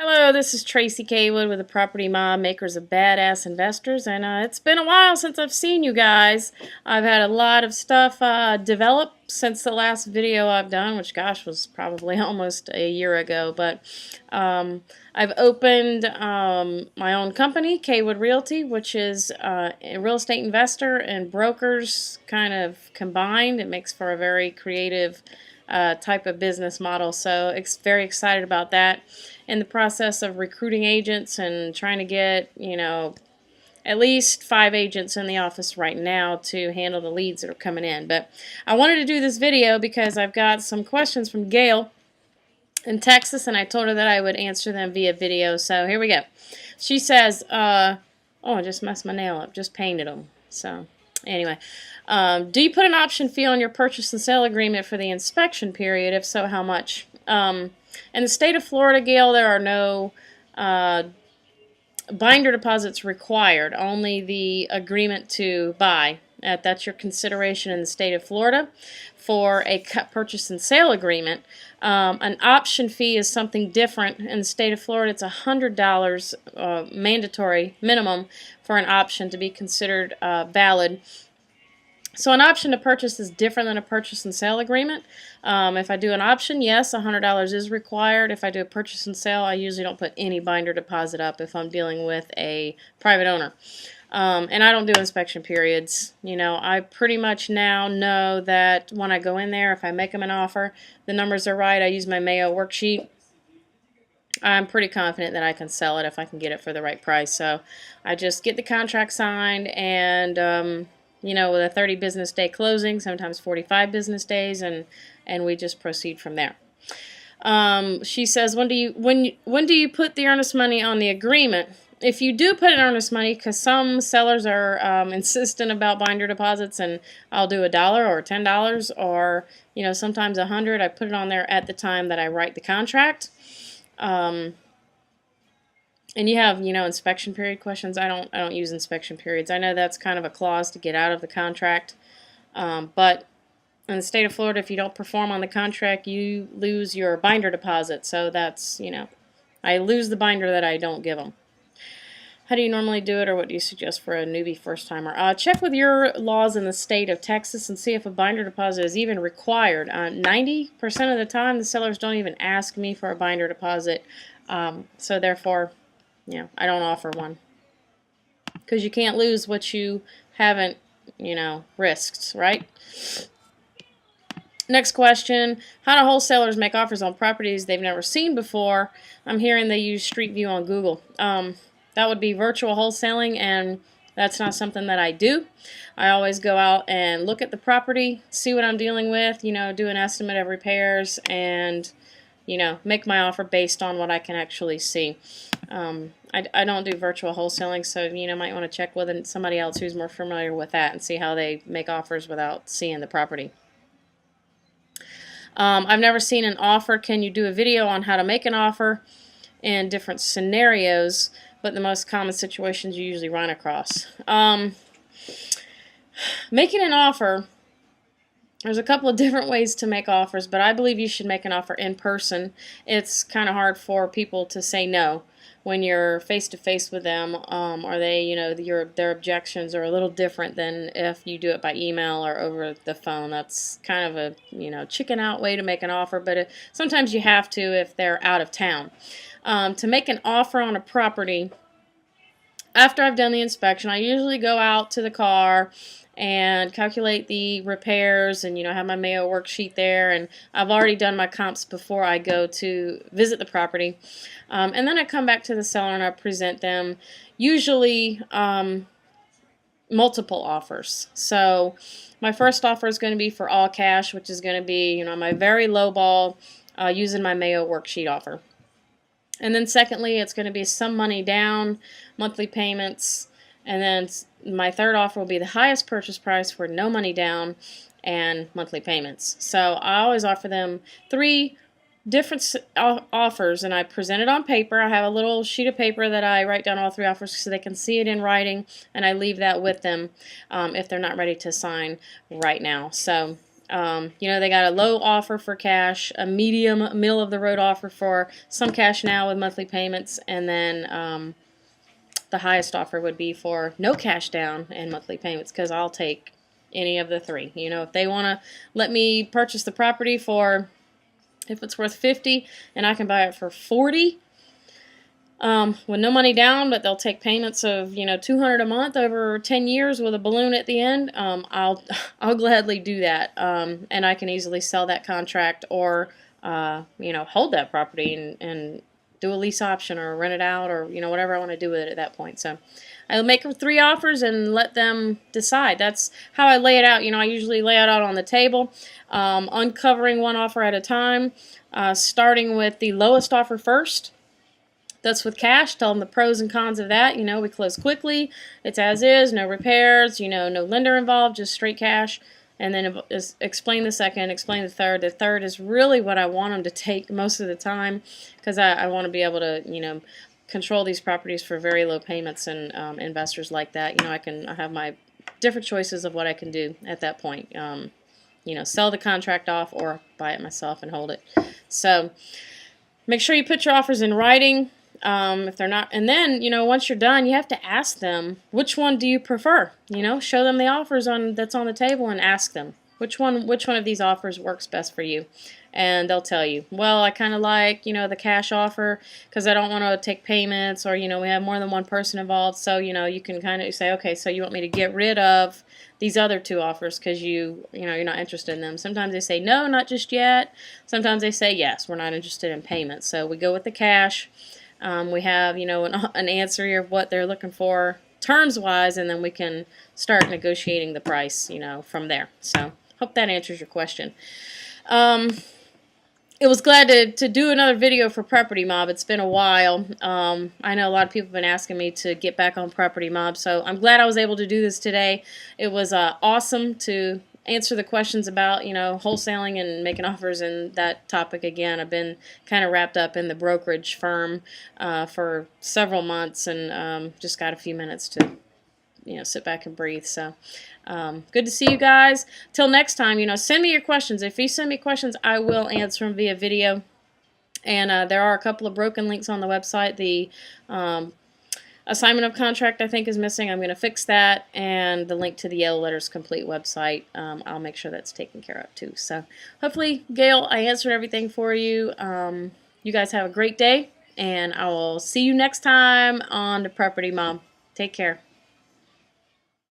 Hello, this is Tracy Kaywood with the Property M.O.B, makers of Badass Investors, and it's been a while since I've seen you guys. I've had a lot of stuff develop since the last video I've done, which gosh was probably almost a year ago, but I've opened my own company, Kaywood Realty, which is a real estate investor and brokers kind of combined. It makes for a very creative type of business model, so very excited about that. In the process of recruiting agents and trying to get, at least 5 agents in the office right now to handle the leads that are coming in. But I wanted to do this video because I've got some questions from Gail in Texas, and I told her that I would answer them via video. So here we go. She says, oh, I just messed my nail up, just painted them. So anyway, do you put an option fee on your purchase and sale agreement for the inspection period? If so, how much? In the state of Florida, Gail, there are no binder deposits required, only the agreement to buy. That's your consideration in the state of Florida for a purchase and sale agreement. An option fee is something different. In the state of Florida, it's $100 mandatory minimum for an option to be considered valid. So an option to purchase is different than a purchase and sale agreement. If I do an option, yes, $100 is required. If I do a purchase and sale, I usually don't put any binder deposit up if I'm dealing with a private owner. And I don't do inspection periods. I pretty much now know that when I go in there, if I make them an offer, the numbers are right, I use my Mayo worksheet, I'm pretty confident that I can sell it if I can get it for the right price. So I just get the contract signed and with a 30 business day closing, sometimes 45 business days, and we just proceed from there. She says, when do you put the earnest money on the agreement? If you do put an earnest money, because some sellers are insistent about binder deposits, and I'll do $1 or $10 or sometimes $100. I put it on there at the time that I write the contract. And you have, inspection period questions. I don't use inspection periods. I know that's kind of a clause to get out of the contract. But in the state of Florida, if you don't perform on the contract, you lose your binder deposit. So that's, I lose the binder that I don't give them. How do you normally do it, or what do you suggest for a newbie first-timer? Check with your laws in the state of Texas and see if a binder deposit is even required. 90% of the time, the sellers don't even ask me for a binder deposit. So therefore, I don't offer one, because you can't lose what you haven't, risked, right? Next question, how do wholesalers make offers on properties they've never seen before? I'm hearing they use Street View on Google. That would be virtual wholesaling, and that's not something that I do. I always go out and look at the property, see what I'm dealing with, do an estimate of repairs, and make my offer based on what I can actually see. I don't do virtual wholesaling, so might want to check with somebody else who's more familiar with that and see how they make offers without seeing the property. I've never seen an offer. Can you do a video on how to make an offer in different scenarios, but the most common situations you usually run across? Making an offer, there's a couple of different ways to make offers, but I believe you should make an offer in person. It's kind of hard for people to say no when you're face-to-face with them, or their objections are a little different than if you do it by email or over the phone. That's kind of a chicken out way to make an offer, but sometimes you have to if they're out of town. To make an offer on a property, after I've done the inspection, I usually go out to the car and calculate the repairs and have my Mayo worksheet there, and I've already done my comps before I go to visit the property, and then I come back to the seller and I present them usually multiple offers. So my first offer is going to be for all cash, which is going to be my very low ball using my Mayo worksheet offer. And then secondly, it's going to be some money down, monthly payments, and then my third offer will be the highest purchase price for no money down and monthly payments. So I always offer them 3 different offers, and I present it on paper. I have a little sheet of paper that I write down all 3 offers so they can see it in writing, and I leave that with them if they're not ready to sign right now. So They got a low offer for cash, a medium, middle of the road offer for some cash now with monthly payments, and then the highest offer would be for no cash down and monthly payments, because I'll take any of the three. If they want to let me purchase the property for, if it's worth 50 and I can buy it for 40, with no money down, but they'll take payments of $200 a month over 10 years with a balloon at the end, I'll gladly do that, and I can easily sell that contract, or hold that property and do a lease option or rent it out, or whatever I want to do with it at that point. So I'll make 3 offers and let them decide. That's how I lay it out. I usually lay it out on the table, uncovering one offer at a time, starting with the lowest offer first. That's with cash. Tell them the pros and cons of that. We close quickly. It's as is, no repairs, no lender involved, just straight cash. And then explain the second, explain the third. The third is really what I want them to take most of the time, because I want to be able to, control these properties for very low payments, and investors like that. I have my different choices of what I can do at that point. Sell the contract off or buy it myself and hold it. So make sure you put your offers in writing. If they're not, and then, once you're done, you have to ask them, which one do you prefer? Show them the offers that's on the table and ask them, which one of these offers works best for you? And they'll tell you, well, I kind of like, the cash offer, because I don't want to take payments, or, we have more than one person involved. So, you can kind of say, okay, so you want me to get rid of these other 2 offers because you're not interested in them. Sometimes they say, no, not just yet. Sometimes they say, yes, we're not interested in payments. So we go with the cash. We have, an answer of what they're looking for terms-wise, and then we can start negotiating the price, from there. So hope that answers your question. It was glad to do another video for Property M.O.B. It's been a while. I know a lot of people have been asking me to get back on Property M.O.B., so I'm glad I was able to do this today. It was awesome to answer the questions about, wholesaling and making offers and that topic again. I've been kind of wrapped up in the brokerage firm for several months, and just got a few minutes to, sit back and breathe. So good to see you guys. Till next time, send me your questions. If you send me questions, I will answer them via video. And there are a couple of broken links on the website. The assignment of contract, I think, is missing. I'm going to fix that, and the link to the Yellow Letters Complete website, I'll make sure that's taken care of too. So hopefully, Gail, I answered everything for you. You guys have a great day, and I will see you next time on the Property M.O.B. Take care.